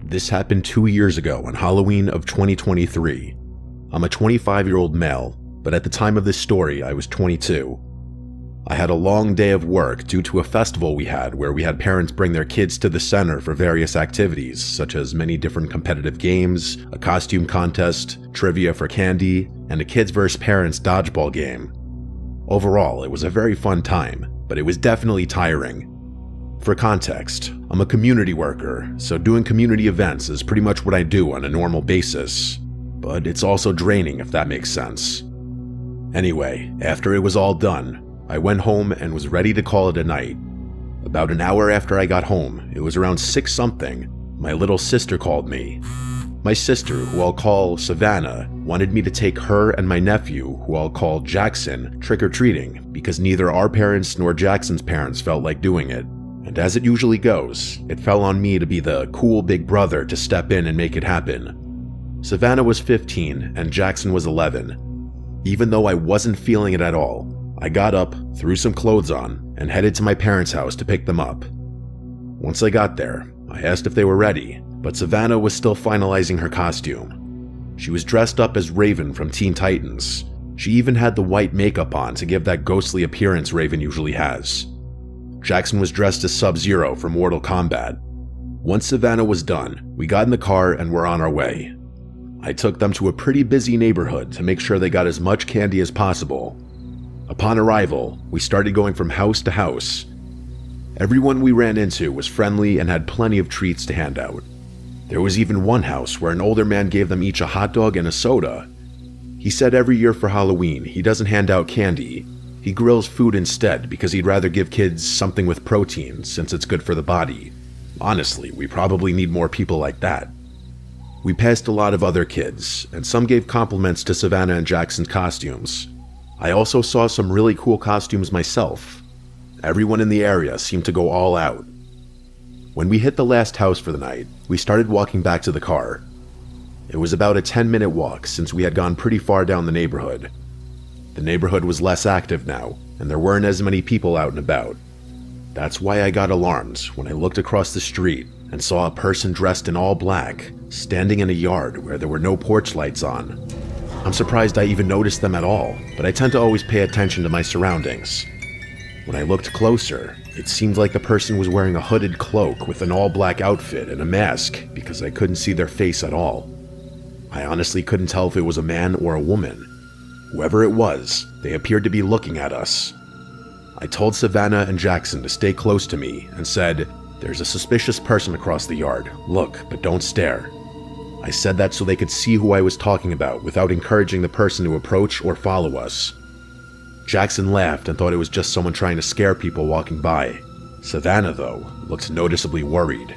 This happened 2 years ago on Halloween of 2023. I'm a 25-year-old male, but at the time of this story, I was 22. I had a long day of work due to a festival we had where we had parents bring their kids to the center for various activities, such as many different competitive games, a costume contest, trivia for candy, and a kids vs. parents dodgeball game. Overall, it was a very fun time, but it was definitely tiring. For context, I'm a community worker, so doing community events is pretty much what I do on a normal basis, but it's also draining if that makes sense. Anyway, after it was all done, I went home and was ready to call it a night. About an hour after I got home, it was around 6 something, my little sister called me. My sister, who I'll call Savannah, wanted me to take her and my nephew, who I'll call Jackson, trick-or-treating because neither our parents nor Jackson's parents felt like doing it. And as it usually goes, it fell on me to be the cool big brother to step in and make it happen. Savannah was 15 and Jackson was 11. Even though I wasn't feeling it at all, I got up, threw some clothes on, and headed to my parents' house to pick them up. Once I got there, I asked if they were ready, but Savannah was still finalizing her costume. She was dressed up as Raven from Teen Titans. She even had the white makeup on to give that ghostly appearance Raven usually has. Jackson was dressed as Sub-Zero from Mortal Kombat. Once Savannah was done, we got in the car and were on our way. I took them to a pretty busy neighborhood to make sure they got as much candy as possible. Upon arrival, we started going from house to house. Everyone we ran into was friendly and had plenty of treats to hand out. There was even one house where an older man gave them each a hot dog and a soda. He said every year for Halloween he doesn't hand out candy. He grills food instead because he'd rather give kids something with protein since it's good for the body. Honestly, we probably need more people like that. We passed a lot of other kids, and some gave compliments to Savannah and Jackson's costumes. I also saw some really cool costumes myself. Everyone in the area seemed to go all out. When we hit the last house for the night, we started walking back to the car. It was about a 10-minute walk since we had gone pretty far down the neighborhood. The neighborhood was less active now, and there weren't as many people out and about. That's why I got alarmed when I looked across the street and saw a person dressed in all black, standing in a yard where there were no porch lights on. I'm surprised I even noticed them at all, but I tend to always pay attention to my surroundings. When I looked closer, it seemed like the person was wearing a hooded cloak with an all-black outfit and a mask because I couldn't see their face at all. I honestly couldn't tell if it was a man or a woman. Whoever it was, they appeared to be looking at us. I told Savannah and Jackson to stay close to me and said, "There's a suspicious person across the yard. Look, but don't stare." I said that so they could see who I was talking about without encouraging the person to approach or follow us. Jackson laughed and thought it was just someone trying to scare people walking by. Savannah, though, looked noticeably worried.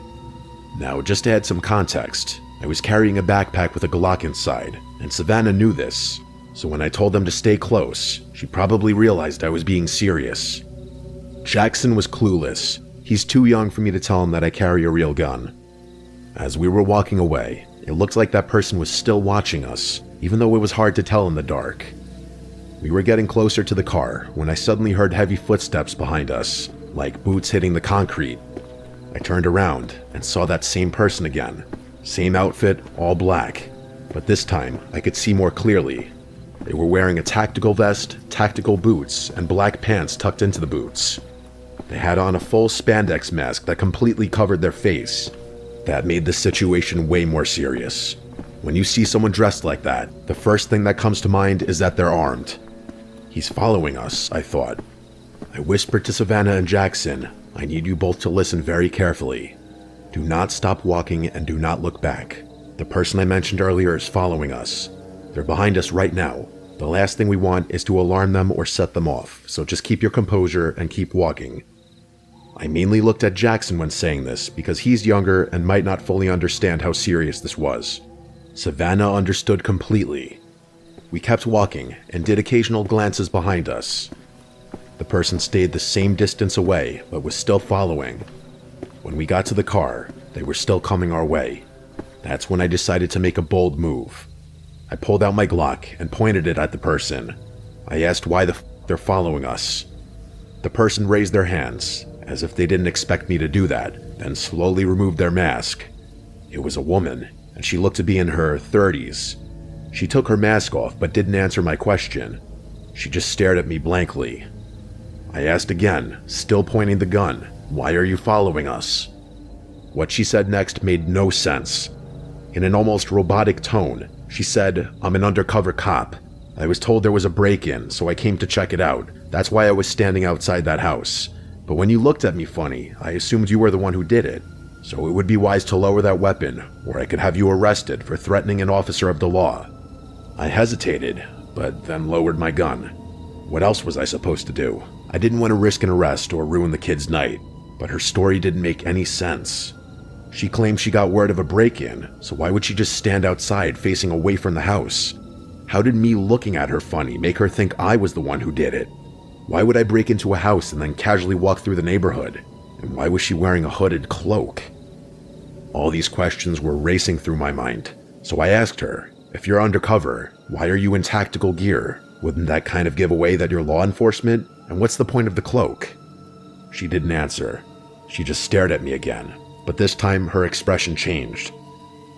Now, just to add some context, I was carrying a backpack with a Glock inside, and Savannah knew this. So when I told them to stay close, she probably realized I was being serious. Jackson was clueless. He's too young for me to tell him that I carry a real gun. As we were walking away, it looked like that person was still watching us, even though it was hard to tell in the dark. We were getting closer to the car when I suddenly heard heavy footsteps behind us, like boots hitting the concrete. I turned around and saw that same person again. Same outfit, all black, but this time I could see more clearly. They were wearing a tactical vest, tactical boots, and black pants tucked into the boots. They had on a full spandex mask that completely covered their face. That made the situation way more serious. When you see someone dressed like that, the first thing that comes to mind is that they're armed. He's following us, I thought. I whispered to Savannah and Jackson, "I need you both to listen very carefully. Do not stop walking and do not look back. The person I mentioned earlier is following us. They're behind us right now. The last thing we want is to alarm them or set them off, so just keep your composure and keep walking." I mainly looked at Jackson when saying this because he's younger and might not fully understand how serious this was. Savannah understood completely. We kept walking and did occasional glances behind us. The person stayed the same distance away but was still following. When we got to the car, they were still coming our way. That's when I decided to make a bold move. I pulled out my Glock and pointed it at the person. I asked why they're following us. The person raised their hands, as if they didn't expect me to do that, then slowly removed their mask. It was a woman, and she looked to be in her 30s. She took her mask off but didn't answer my question. She just stared at me blankly. I asked again, still pointing the gun, "Why are you following us?" What she said next made no sense. In an almost robotic tone, she said, "I'm an undercover cop. I was told there was a break-in, so I came to check it out. That's why I was standing outside that house. But when you looked at me funny, I assumed you were the one who did it. So it would be wise to lower that weapon, or I could have you arrested for threatening an officer of the law." I hesitated, but then lowered my gun. What else was I supposed to do? I didn't want to risk an arrest or ruin the kid's night, but her story didn't make any sense. She claimed she got word of a break-in, so why would she just stand outside facing away from the house? How did me looking at her funny make her think I was the one who did it? Why would I break into a house and then casually walk through the neighborhood? And why was she wearing a hooded cloak? All these questions were racing through my mind, so I asked her, "If you're undercover, why are you in tactical gear? Wouldn't that kind of give away that you're law enforcement? And what's the point of the cloak?" She didn't answer. She just stared at me again, but this time her expression changed.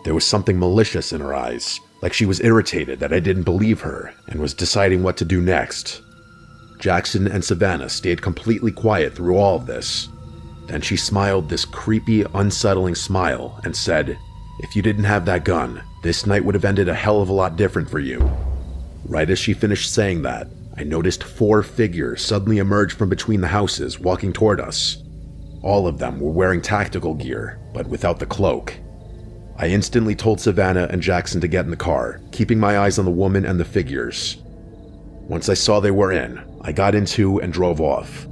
There was something malicious in her eyes, like she was irritated that I didn't believe her and was deciding what to do next. Jackson and Savannah stayed completely quiet through all of this. Then she smiled this creepy, unsettling smile and said, "If you didn't have that gun, this night would have ended a hell of a lot different for you." Right as she finished saying that, I noticed 4 figures suddenly emerge from between the houses walking toward us. All of them were wearing tactical gear, but without the cloak. I instantly told Savannah and Jackson to get in the car, keeping my eyes on the woman and the figures. Once I saw they were in, I got into and drove off.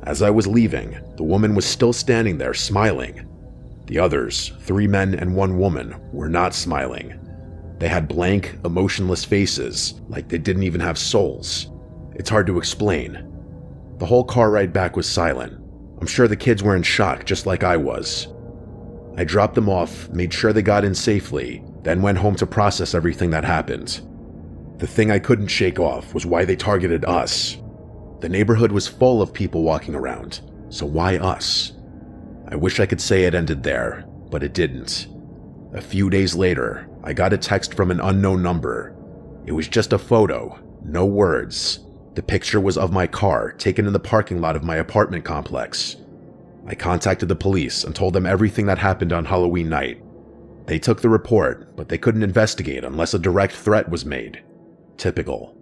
As I was leaving, the woman was still standing there smiling. The others, 3 men and 1 woman, were not smiling. They had blank, emotionless faces, like they didn't even have souls. It's hard to explain. The whole car ride back was silent. I'm sure the kids were in shock just like I was. I dropped them off, made sure they got in safely, then went home to process everything that happened. The thing I couldn't shake off was why they targeted us. The neighborhood was full of people walking around, so why us? I wish I could say it ended there, but it didn't. A few days later, I got a text from an unknown number. It was just a photo, no words. The picture was of my car taken in the parking lot of my apartment complex. I contacted the police and told them everything that happened on Halloween night. They took the report, but they couldn't investigate unless a direct threat was made. Typical.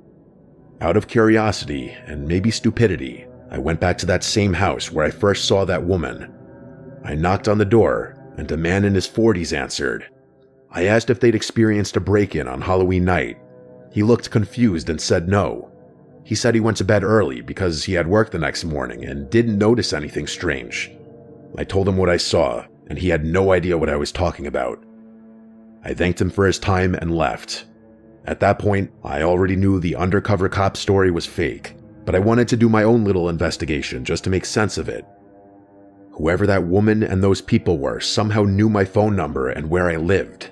Out of curiosity, and maybe stupidity, I went back to that same house where I first saw that woman. I knocked on the door, and a man in his 40s answered. I asked if they'd experienced a break-in on Halloween night. He looked confused and said no. He said he went to bed early because he had work the next morning and didn't notice anything strange. I told him what I saw, and he had no idea what I was talking about. I thanked him for his time and left. At that point, I already knew the undercover cop story was fake, but I wanted to do my own little investigation just to make sense of it. Whoever that woman and those people were somehow knew my phone number and where I lived.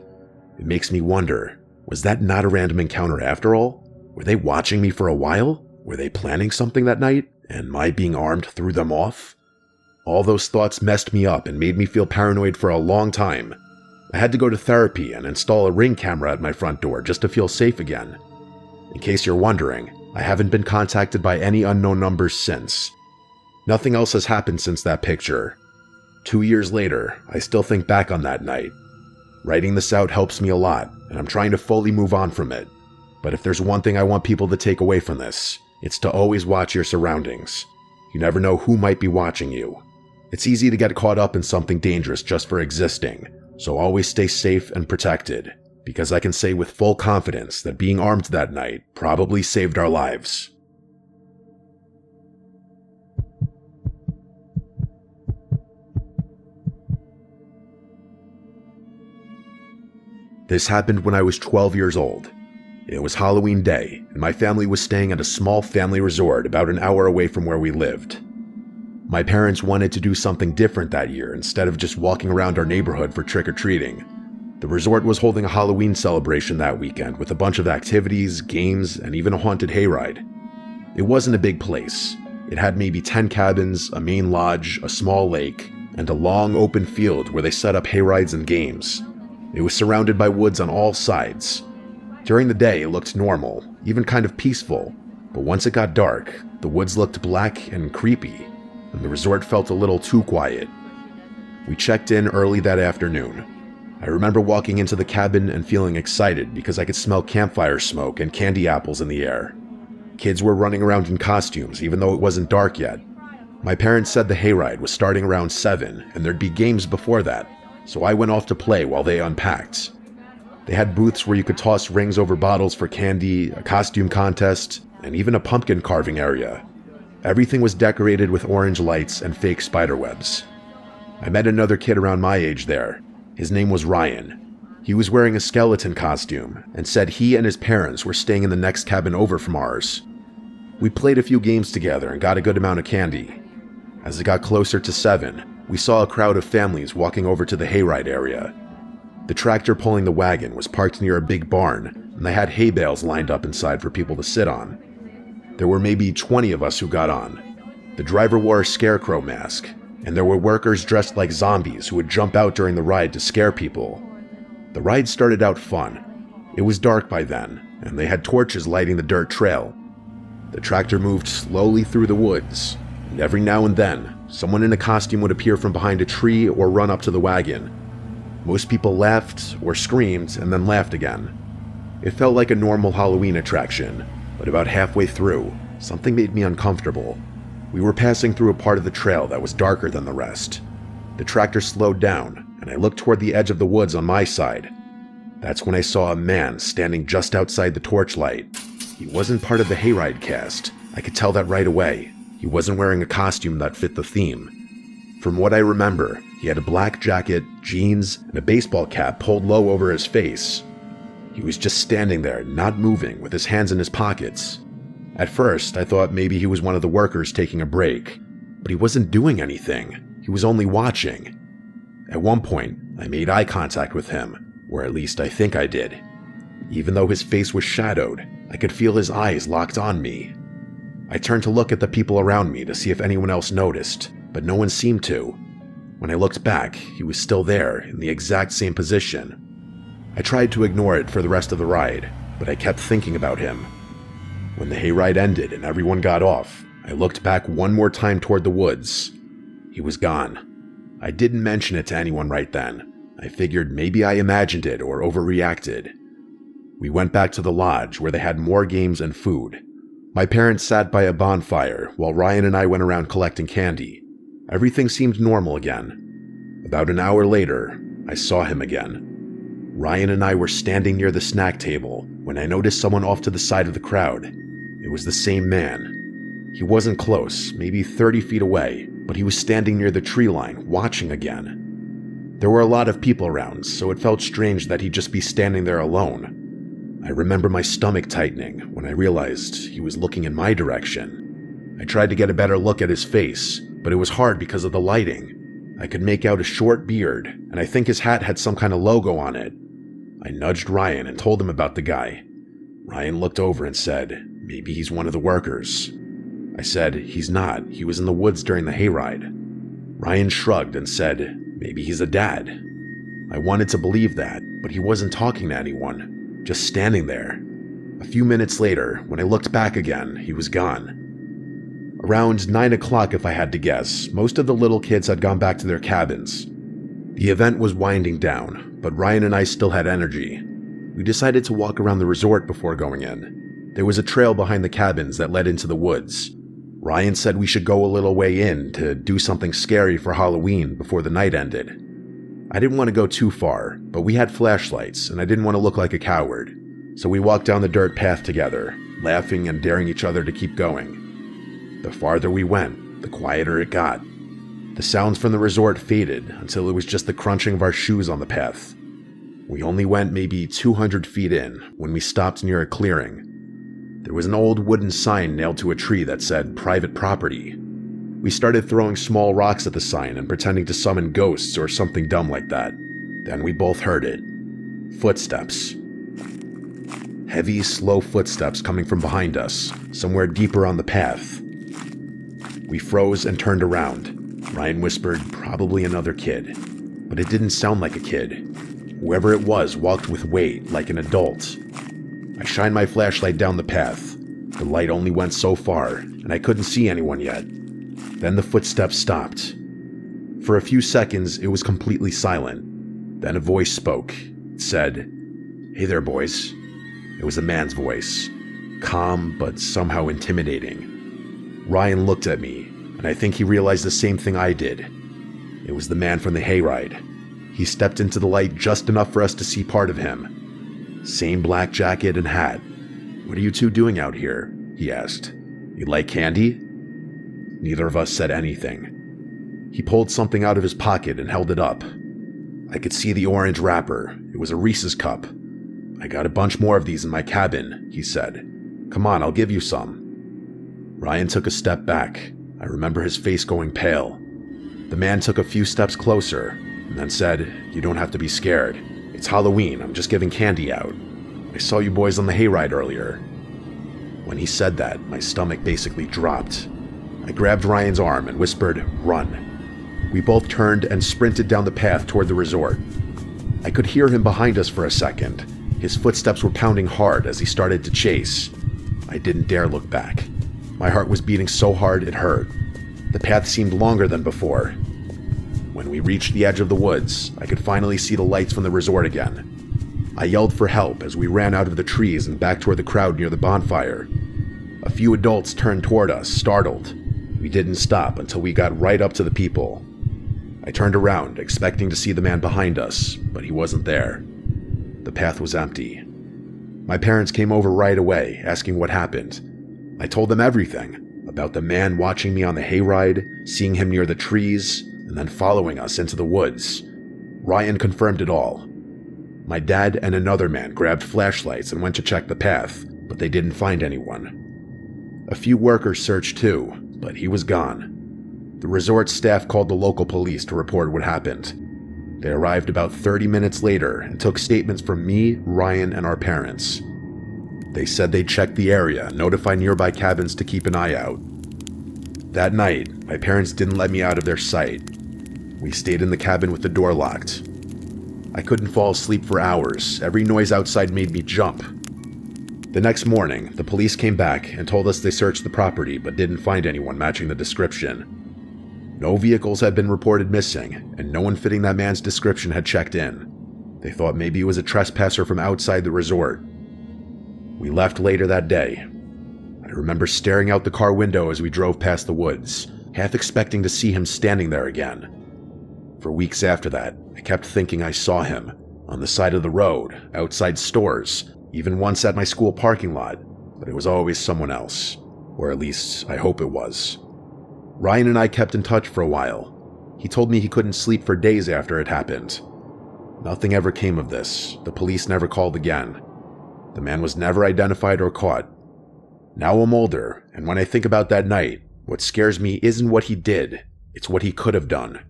It makes me wonder, was that not a random encounter after all? Were they watching me for a while? Were they planning something that night, and my being armed threw them off? All those thoughts messed me up and made me feel paranoid for a long time. I had to go to therapy and install a Ring camera at my front door just to feel safe again. In case you're wondering, I haven't been contacted by any unknown numbers since. Nothing else has happened since that picture. 2 years later, I still think back on that night. Writing this out helps me a lot, and I'm trying to fully move on from it. But if there's one thing I want people to take away from this, it's to always watch your surroundings. You never know who might be watching you. It's easy to get caught up in something dangerous just for existing, so always stay safe and protected, because I can say with full confidence that being armed that night probably saved our lives. This happened when I was 12 years old. It was Halloween day, and my family was staying at a small family resort about an hour away from where we lived. My parents wanted to do something different that year instead of just walking around our neighborhood for trick-or-treating. The resort was holding a Halloween celebration that weekend with a bunch of activities, games, and even a haunted hayride. It wasn't a big place. It had maybe 10 cabins, a main lodge, a small lake, and a long open field where they set up hayrides and games. It was surrounded by woods on all sides. During the day, it looked normal, even kind of peaceful, but once it got dark, the woods looked black and creepy, and the resort felt a little too quiet. We checked in early that afternoon. I remember walking into the cabin and feeling excited because I could smell campfire smoke and candy apples in the air. Kids were running around in costumes even though it wasn't dark yet. My parents said the hayride was starting around 7 and there'd be games before that, so I went off to play while they unpacked. They had booths where you could toss rings over bottles for candy, a costume contest, and even a pumpkin carving area. Everything was decorated with orange lights and fake spiderwebs. I met another kid around my age there. His name was Ryan. He was wearing a skeleton costume and said he and his parents were staying in the next cabin over from ours. We played a few games together and got a good amount of candy. As it got closer to 7, we saw a crowd of families walking over to the hayride area. The tractor pulling the wagon was parked near a big barn, and they had hay bales lined up inside for people to sit on. There were maybe 20 of us who got on. The driver wore a scarecrow mask, and there were workers dressed like zombies who would jump out during the ride to scare people. The ride started out fun. It was dark by then, and they had torches lighting the dirt trail. The tractor moved slowly through the woods, and every now and then, someone in a costume would appear from behind a tree or run up to the wagon. Most people laughed or screamed and then laughed again. It felt like a normal Halloween attraction, but about halfway through, something made me uncomfortable. We were passing through a part of the trail that was darker than the rest. The tractor slowed down, and I looked toward the edge of the woods on my side. That's when I saw a man standing just outside the torchlight. He wasn't part of the hayride cast. I could tell that right away. He wasn't wearing a costume that fit the theme. From what I remember, he had a black jacket, jeans, and a baseball cap pulled low over his face. He was just standing there, not moving, with his hands in his pockets. At first, I thought maybe he was one of the workers taking a break, but he wasn't doing anything. He was only watching. At one point, I made eye contact with him, or at least I think I did. Even though his face was shadowed, I could feel his eyes locked on me. I turned to look at the people around me to see if anyone else noticed, but no one seemed to. When I looked back, he was still there, in the exact same position. I tried to ignore it for the rest of the ride, but I kept thinking about him. When the hayride ended and everyone got off, I looked back one more time toward the woods. He was gone. I didn't mention it to anyone right then. I figured maybe I imagined it or overreacted. We went back to the lodge where they had more games and food. My parents sat by a bonfire while Ryan and I went around collecting candy. Everything seemed normal again. About an hour later, I saw him again. Ryan and I were standing near the snack table when I noticed someone off to the side of the crowd. It was the same man. He wasn't close, maybe 30 feet away, but he was standing near the tree line, watching again. There were a lot of people around, so it felt strange that he'd just be standing there alone. I remember my stomach tightening when I realized he was looking in my direction. I tried to get a better look at his face, but it was hard because of the lighting. I could make out a short beard, and I think his hat had some kind of logo on it. I nudged Ryan and told him about the guy. Ryan looked over and said, "Maybe he's one of the workers." I said, "He's not. He was in the woods during the hayride." Ryan shrugged and said, "Maybe he's a dad." I wanted to believe that, but he wasn't talking to anyone, just standing there. A few minutes later, when I looked back again, he was gone. Around 9 o'clock, if I had to guess, most of the little kids had gone back to their cabins. The event was winding down, but Ryan and I still had energy. We decided to walk around the resort before going in. There was a trail behind the cabins that led into the woods. Ryan said we should go a little way in to do something scary for Halloween before the night ended. I didn't want to go too far, but we had flashlights and I didn't want to look like a coward. So we walked down the dirt path together, laughing and daring each other to keep going. The farther we went, the quieter it got. The sounds from the resort faded until it was just the crunching of our shoes on the path. We only went maybe 200 feet in when we stopped near a clearing. There was an old wooden sign nailed to a tree that said "Private Property." We started throwing small rocks at the sign and pretending to summon ghosts or something dumb like that. Then we both heard it. Footsteps. Heavy, slow footsteps coming from behind us, somewhere deeper on the path. We froze and turned around. Ryan whispered, "Probably another kid." But it didn't sound like a kid. Whoever it was walked with weight, like an adult. I shined my flashlight down the path. The light only went so far, and I couldn't see anyone yet. Then the footsteps stopped. For a few seconds, it was completely silent. Then a voice spoke. It said, "Hey there, boys." It was a man's voice, calm but somehow intimidating. Ryan looked at me, and I think he realized the same thing I did. It was the man from the hayride. He stepped into the light just enough for us to see part of him. Same black jacket and hat. "What are you two doing out here?" he asked. "You like candy?" Neither of us said anything. He pulled something out of his pocket and held it up. I could see the orange wrapper. It was a Reese's cup. "I got a bunch more of these in my cabin," he said. "Come on, I'll give you some." Ryan took a step back. I remember his face going pale. The man took a few steps closer and then said, "You don't have to be scared. It's Halloween, I'm just giving candy out. I saw you boys on the hayride earlier." When he said that, my stomach basically dropped. I grabbed Ryan's arm and whispered, "Run." We both turned and sprinted down the path toward the resort. I could hear him behind us for a second. His footsteps were pounding hard as he started to chase. I didn't dare look back. My heart was beating so hard it hurt. The path seemed longer than before. When we reached the edge of the woods, I could finally see the lights from the resort again. I yelled for help as we ran out of the trees and back toward the crowd near the bonfire. A few adults turned toward us, startled. We didn't stop until we got right up to the people. I turned around, expecting to see the man behind us, but he wasn't there. The path was empty. My parents came over right away, asking what happened. I told them everything, about the man watching me on the hayride, seeing him near the trees, and then following us into the woods. Ryan confirmed it all. My dad and another man grabbed flashlights and went to check the path, but they didn't find anyone. A few workers searched too, but he was gone. The resort staff called the local police to report what happened. They arrived about 30 minutes later and took statements from me, Ryan, and our parents. They said they'd check the area and notify nearby cabins to keep an eye out. That night, my parents didn't let me out of their sight. We stayed in the cabin with the door locked. I couldn't fall asleep for hours. Every noise outside made me jump. The next morning, the police came back and told us they searched the property but didn't find anyone matching the description. No vehicles had been reported missing, and no one fitting that man's description had checked in. They thought maybe it was a trespasser from outside the resort. We left later that day. I remember staring out the car window as we drove past the woods, half expecting to see him standing there again. For weeks after that, I kept thinking I saw him, on the side of the road, outside stores, even once at my school parking lot, but it was always someone else. Or at least, I hope it was. Ryan and I kept in touch for a while. He told me he couldn't sleep for days after it happened. Nothing ever came of this. The police never called again. The man was never identified or caught. Now I'm older, and when I think about that night, what scares me isn't what he did, it's what he could have done.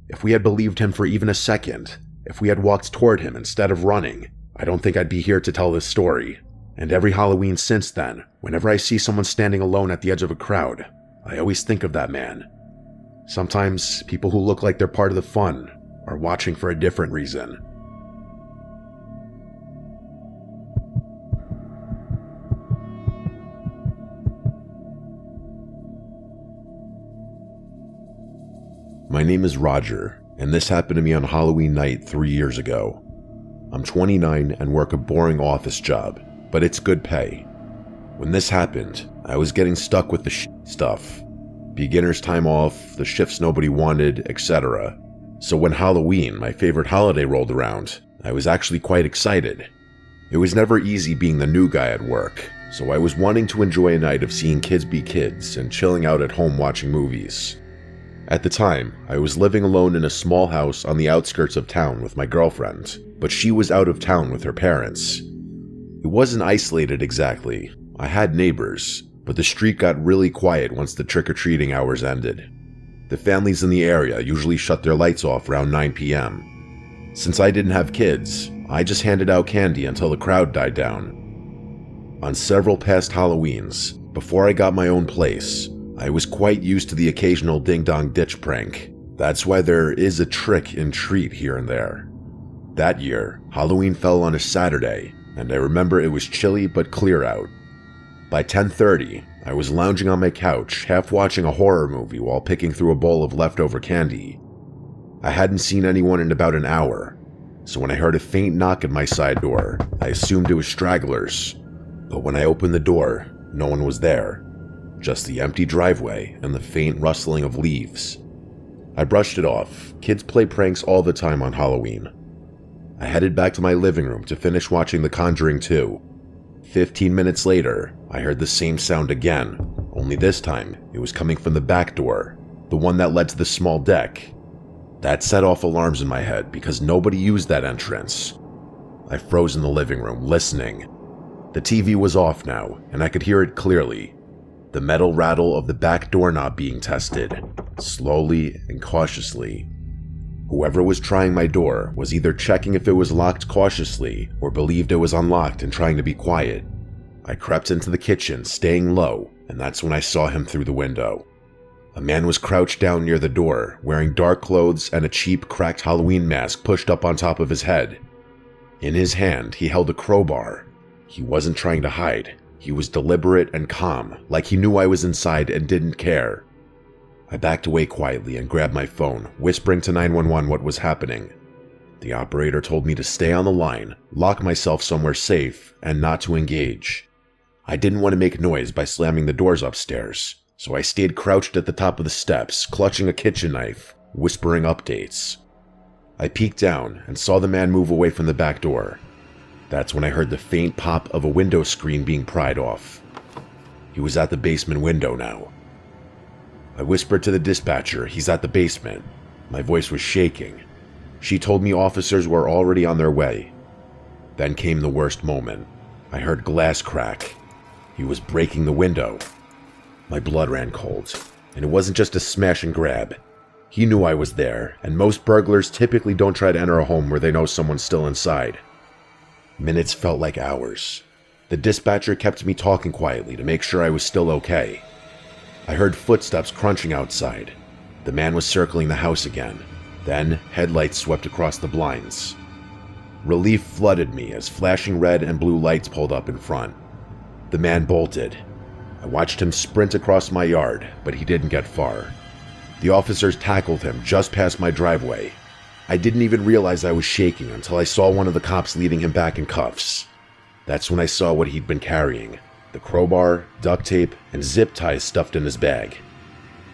If we had believed him for even a second, if we had walked toward him instead of running, I don't think I'd be here to tell this story. And every Halloween since then, whenever I see someone standing alone at the edge of a crowd, I always think of that man. Sometimes people who look like they're part of the fun are watching for a different reason. My name is Roger, and this happened to me on Halloween night 3 years ago. I'm 29 and work a boring office job, but it's good pay. When this happened, I was getting stuck with the stuff. Beginner's time off, the shifts nobody wanted, etc. So when Halloween, my favorite holiday, rolled around, I was actually quite excited. It was never easy being the new guy at work, so I was wanting to enjoy a night of seeing kids be kids and chilling out at home watching movies. At the time, I was living alone in a small house on the outskirts of town with my girlfriend, but she was out of town with her parents. It wasn't isolated exactly. I had neighbors, but the street got really quiet once the trick-or-treating hours ended. The families in the area usually shut their lights off around 9 p.m. Since I didn't have kids, I just handed out candy until the crowd died down. On several past Halloweens, before I got my own place, I was quite used to the occasional ding-dong ditch prank. That's why there is a trick and treat here and there. That year, Halloween fell on a Saturday, and I remember it was chilly but clear out. By 10:30, I was lounging on my couch, half watching a horror movie while picking through a bowl of leftover candy. I hadn't seen anyone in about an hour, so when I heard a faint knock at my side door, I assumed it was stragglers. But when I opened the door, no one was there, just the empty driveway and the faint rustling of leaves. I brushed it off. Kids play pranks all the time on Halloween. I headed back to my living room to finish watching The Conjuring 2. 15 minutes later, I heard the same sound again, only this time it was coming from the back door, the one that led to the small deck. That set off alarms in my head because nobody used that entrance. I froze in the living room, listening. The TV was off now, and I could hear it clearly. The metal rattle of the back doorknob being tested, slowly and cautiously. Whoever was trying my door was either checking if it was locked cautiously or believed it was unlocked and trying to be quiet. I crept into the kitchen, staying low, and that's when I saw him through the window. A man was crouched down near the door, wearing dark clothes and a cheap, cracked Halloween mask pushed up on top of his head. In his hand, he held a crowbar. He wasn't trying to hide. He was deliberate and calm, like he knew I was inside and didn't care. I backed away quietly and grabbed my phone, whispering to 911 what was happening. The operator told me to stay on the line, lock myself somewhere safe, and not to engage. I didn't want to make noise by slamming the doors upstairs, so I stayed crouched at the top of the steps, clutching a kitchen knife, whispering updates. I peeked down and saw the man move away from the back door. That's when I heard the faint pop of a window screen being pried off. He was at the basement window now. I whispered to the dispatcher, "He's at the basement." My voice was shaking. She told me officers were already on their way. Then came the worst moment. I heard glass crack. He was breaking the window. My blood ran cold, and it wasn't just a smash and grab. He knew I was there, and most burglars typically don't try to enter a home where they know someone's still inside. Minutes felt like hours. The dispatcher kept me talking quietly to make sure I was still okay. I heard footsteps crunching outside. The man was circling the house again. Then, headlights swept across the blinds. Relief flooded me as flashing red and blue lights pulled up in front. The man bolted. I watched him sprint across my yard, but he didn't get far. The officers tackled him just past my driveway. I didn't even realize I was shaking until I saw one of the cops leading him back in cuffs. That's when I saw what he'd been carrying: the crowbar, duct tape, and zip ties stuffed in his bag.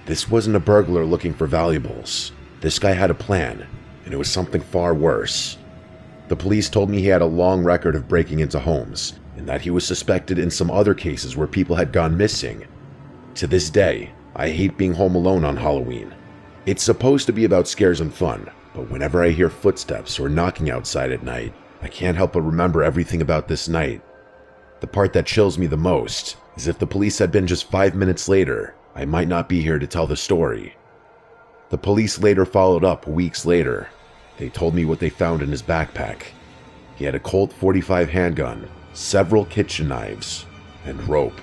This wasn't a burglar looking for valuables. This guy had a plan, and it was something far worse. The police told me he had a long record of breaking into homes, and that he was suspected in some other cases where people had gone missing. To this day, I hate being home alone on Halloween. It's supposed to be about scares and fun, but whenever I hear footsteps or knocking outside at night, I can't help but remember everything about this night. The part that chills me the most is if the police had been just 5 minutes later, I might not be here to tell the story. The police later followed up weeks later. They told me what they found in his backpack. He had a Colt .45 handgun, several kitchen knives, and rope.